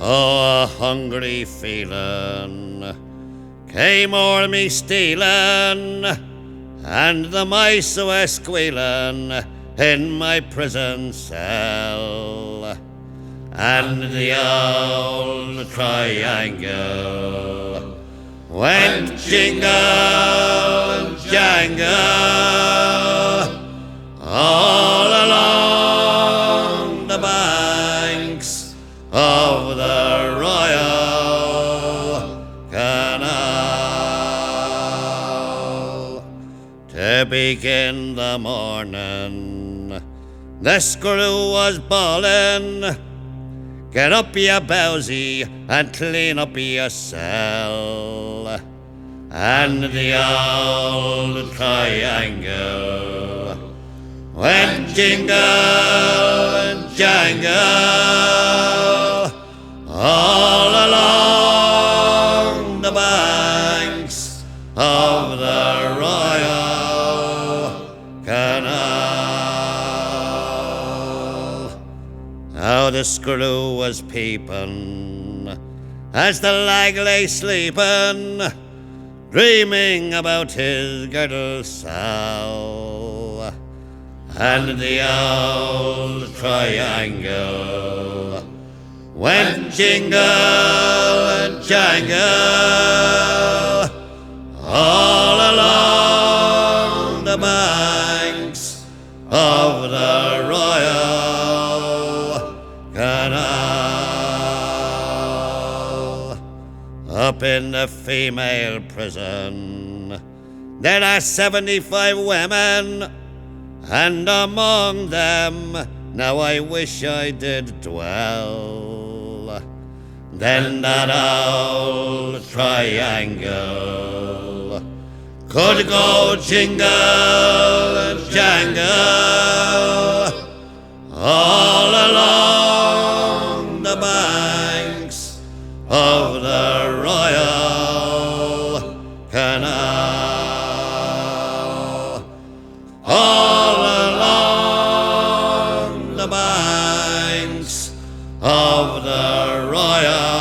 Oh, a hungry feeling came o'er me stealing, and the mice were squealing in my prison cell. And the old triangle went jingle, jangle, all along the banks of the Royal Canal. To begin the morning, the screw was bawling, "Get up, you bowsy, and clean up your cell." And the old triangle went jingle and jangle all along the banks of the Royal Canal. How the screw was peeping as the lag lay sleeping, dreaming about his girdle sow. And the old triangle went jingle and jangle all along the banks of the Royal Canal. Up in the female prison there are 75 women, and among them now I wish I did dwell. Then that old triangle could go jingle and jangle all along the banks of the Royal Canal. All along the banks of the Royal